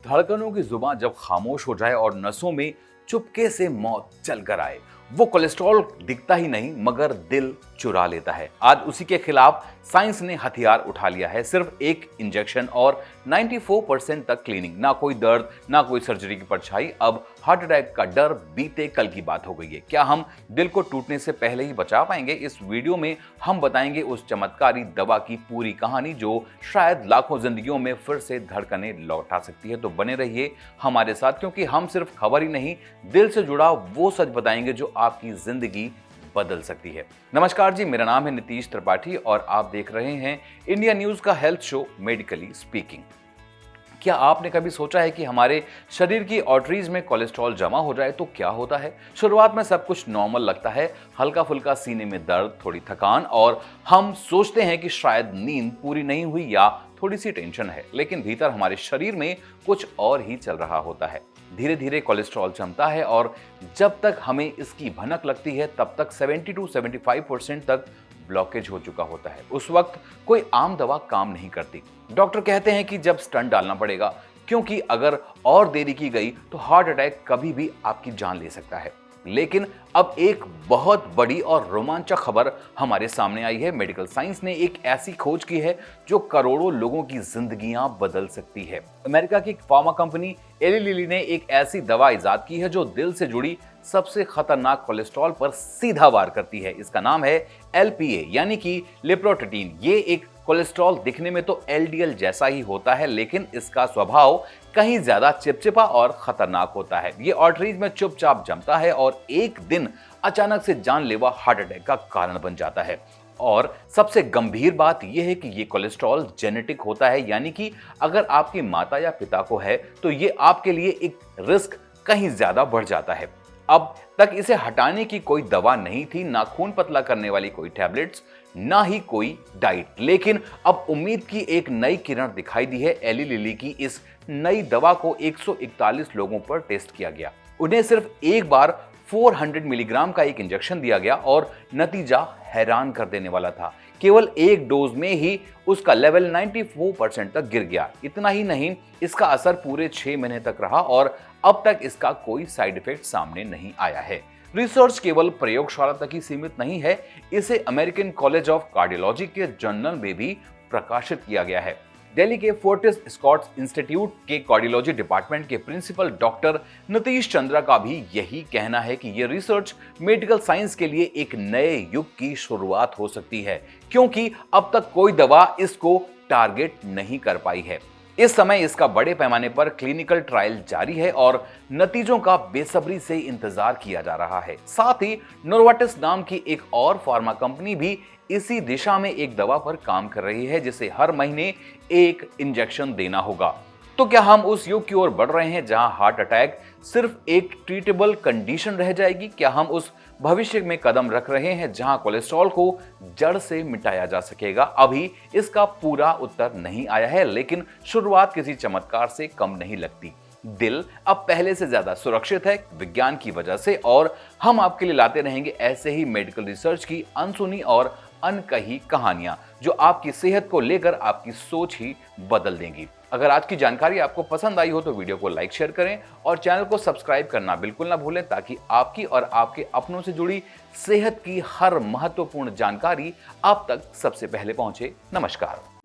धड़कनों की जुबान जब खामोश हो जाए और नसों में चुपके से मौत चलकर आए, वो कोलेस्ट्रॉल दिखता ही नहीं मगर दिल चुरा लेता है। आज उसी के खिलाफ साइंस ने हथियार उठा लिया है। सिर्फ एक इंजेक्शन और 94% तक क्लीनिंग, ना कोई दर्द ना कोई सर्जरी की परछाई। अब हार्ट अटैक का डर बीते कल की बात हो गई है। क्या हम दिल को टूटने से पहले ही बचा पाएंगे? इस वीडियो में हम बताएंगे उस चमत्कारी दवा की पूरी कहानी जो शायद लाखों जिंदगियों में फिर से धड़कने लौटा सकती है। तो बने रहिए हमारे साथ, क्योंकि हम सिर्फ खबर ही नहीं, दिल से जुड़ा वो सच बताएंगे जो आपकी जिंदगी बदल सकती है। नमस्कार जी, मेरा नाम है नीतीश त्रिपाठी और आप देख रहे हैं इंडिया न्यूज का हेल्थ शो मेडिकली स्पीकिंग। क्या आपने कभी सोचा है कि हमारे शरीर की आर्टरीज में कोलेस्ट्रॉल जमा हो जाए तो क्या होता है? शुरुआत में सब कुछ नॉर्मल लगता है, हल्का फुल्का सीने में दर्द, थोड़ी थकान और हम सोचते हैं कि शायद नींद पूरी नहीं हुई या थोड़ी सी टेंशन है। लेकिन भीतर हमारे शरीर में कुछ और ही चल रहा होता है। धीरे धीरे कोलेस्ट्रॉल जमता है और जब तक हमें इसकी भनक लगती है तब तक 70 to 75% तक ब्लॉकेज हो चुका होता है। उस वक्त कोई आम दवा काम नहीं करती। डॉक्टर कहते हैं कि जब स्टंट डालना पड़ेगा, क्योंकि अगर और देरी की गई तो हार्ट अटैक कभी भी आपकी जान ले सकता है। लेकिन अब एक बहुत बड़ी और रोमांचक खबर हमारे सामने आई है। मेडिकल साइंस ने एक ऐसी खोज की है जो करोड़ों लोगों की जिंदगियां बदल सकती है। अमेरिका की फार्मा कंपनी एली लिली ने एक ऐसी दवा इजाद की है जो दिल से जुड़ी सबसे खतरनाक कोलेस्ट्रॉल पर सीधा वार करती है। इसका नाम है LPA यानी कि लिपोप्रोटीन। ये एक कोलेस्ट्रॉल दिखने में तो LDL जैसा ही होता है, लेकिन इसका स्वभाव कहीं ज्यादा चिपचिपा और खतरनाक होता है। ये आर्टरीज में चुपचाप जमता है और एक दिन अचानक से जानलेवा हार्ट अटैक का कारण बन जाता है। और सबसे गंभीर बात यह है कि ये कोलेस्ट्रॉल जेनेटिक होता है, यानी कि अगर आपकी माता या पिता को है तो ये आपके लिए एक रिस्क कहीं ज्यादा बढ़ जाता है। अब तक इसे हटाने की कोई दवा नहीं थी, ना खून पतला करने वाली कोई टैबलेट्स, ना ही कोई डाइट। लेकिन अब उम्मीद की एक नई किरण दिखाई दी है। एली लिली की इस नई दवा को 141 लोगों पर टेस्ट किया गया। उन्हें सिर्फ एक बार 400 मिलीग्राम का एक इंजेक्शन दिया गया और नतीजा हैरान कर देने वाला था। केवल एक डोज में ही उसका लेवल 94% तक गिर गया। इतना ही नहीं, इसका असर पूरे 6 महीने तक रहा और अब तक इसका कोई साइड इफेक्ट सामने नहीं आया है। रिसर्च केवल प्रयोगशाला तक ही सीमित नहीं है, इसे अमेरिकन कॉलेज ऑफ कार्डियोलॉजी के जर्नल में भी प्रकाशित किया गया है। दिल्ली के फोर्टिस स्कॉट्स इंस्टीट्यूट के कार्डियोलॉजी डिपार्टमेंट के प्रिंसिपल डॉक्टर नीतीश चंद्रा का भी यही कहना है कि यह रिसर्च मेडिकल साइंस के लिए एक नए युग की शुरुआत हो सकती है, क्योंकि अब तक कोई दवा इसको टारगेट नहीं कर पाई है। इस समय इसका बड़े पैमाने पर क्लिनिकल ट्रायल जारी है और नतीजों का बेसब्री से इंतजार किया जा रहा है। साथ ही नोवार्टिस नाम की एक और फार्मा कंपनी भी इसी दिशा में एक दवा पर काम कर रही है, जिसे हर महीने एक इंजेक्शन देना होगा। तो क्या हम उस युग की ओर बढ़ रहे हैं जहां हार्ट अटैक सिर्फ एक ट्रीटेबल कंडीशन रह जाएगी? क्या हम उस भविष्य में कदम रख रहे हैं जहां कोलेस्ट्रॉल को जड़ से मिटाया जा सकेगा? अभी इसका पूरा उत्तर नहीं आया है, लेकिन शुरुआत किसी चमत्कार से कम नहीं लगती। दिल अब पहले से ज्यादा सुरक्षित है विज्ञान की वजह से, और हम आपके लिए लाते रहेंगे ऐसे ही मेडिकल रिसर्च की अनसुनी और अनकही कहानियां जो आपकी सेहत को लेकर आपकी सोच ही बदल देंगी। अगर आज की जानकारी आपको पसंद आई हो तो वीडियो को लाइक शेयर करें और चैनल को सब्सक्राइब करना बिल्कुल ना भूलें, ताकि आपकी और आपके अपनों से जुड़ी सेहत की हर महत्वपूर्ण जानकारी आप तक सबसे पहले पहुंचे। नमस्कार।